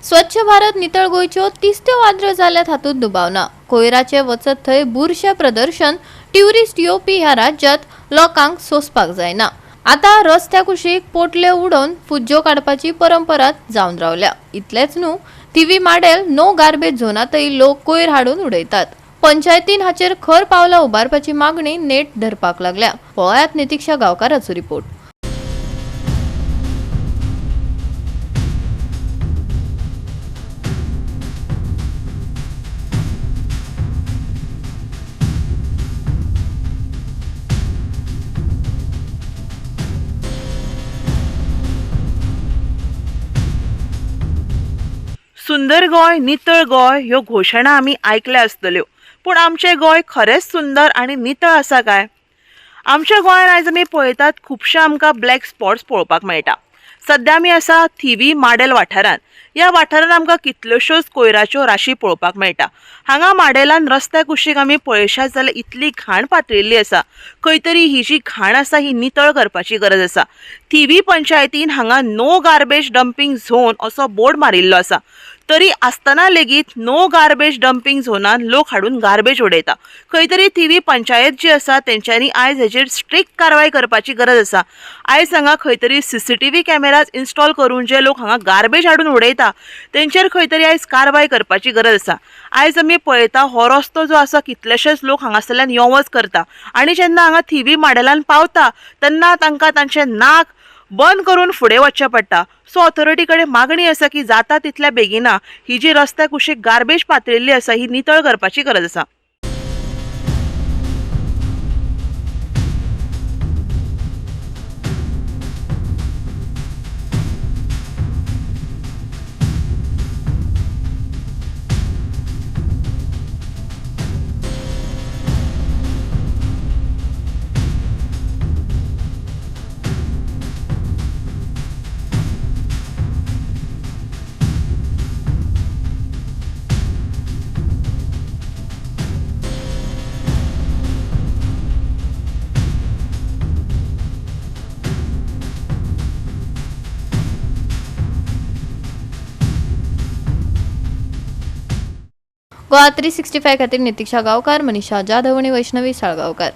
स्वच्छ भारत नितळ गोंयच्यो तिस्त्यो वाद्र्यो जाल्यात हातूंत दुबावना। कोयराचे वचत थंय बुरशे प्रदर्शन ट्युरिस्ट येवपी ह्या राज्यांत लोकांक सोंसपाक जायना। आता रस्त्या कुशीक पोटले उडोवन फुज्जो काडपाची परंपरा जावन रावल्या। इतलेच न्हू, थिवी माडेल नो गार्बेज झोनातय लोक कोयर हाडून उडयतात। पंचायतीन हाचेर खर पावलां उबारपाची मागणी नेट धरपाक लागल्या। पळयात नितीक्षा गांवकाराचो रिपोर्ट। सुंदर गोय नितळ गोय ह्यो घोशणा आमी आयकल्या आसतल्यो, पूण आमचें गोय खरेंच सुंदर आनी नितळ आसा काय? आमच्या गोंयांत आयज आमी पळयतात खुबशे आमकां ब्लॅक स्पॉट्स पळोवपाक मेळटा। सध्या आमी आसा थिवी माडेल वाठारांत। ह्या वाठारांत आमकां कितल्योश्योच कोयराच्यो राशी पळोवपाक मेळटा। हांगा माडेलान रस्त्या कुशीक आमी पळयशात जाल्यार इतली घाण पातळिल्ली आसा। खंय तरी ही जी घाण आसा ही नितळ करपाची गरज आसा। थिवी पंचायतीन हांगा नो गार्बेज डंपिंग झोन असो बोर्ड मारिल्लो आसा। तरी आसतना लेगीत नो गार्बेज डंपिंग झोनान लोक हाडून गार्बेज उडयता। खंय तरी थिवी पंचायत जी आसा तेंच्यांनी आयज हेचेर स्ट्रिक्ट कारवाय करपाची गरज आसा। आयज हांगा खंय तरी CCTV कॅमेराज इन्स्टॉल करून जे लोक हांगा गार्बेज हाडून उडयता तेंचेर खंय तरी आयज कारवाय करपाची गरज आसा। आयज आमी पळयता हो रस्तो जो आसा कितलेशेच लोक हांगासरल्यान यो वच करता आनी जेन्ना हांगा थिवी माडेलान पावता तेन्ना तांकां तांचें नाक बंद करून फुडें वचचें पडटा। सो ऑथॉरिटी कडेन मागणी आसा की जाता तितल्या बेगिना ही जी रस्त्या कुशीक गार्बेज पातळिल्ली आसा ही नितळ करपाची गरज आसा। गोवा 365 खातीर नितीक्षा गांवकार, मनीषा जाधव आनी वैष्णवी साळगांवकार।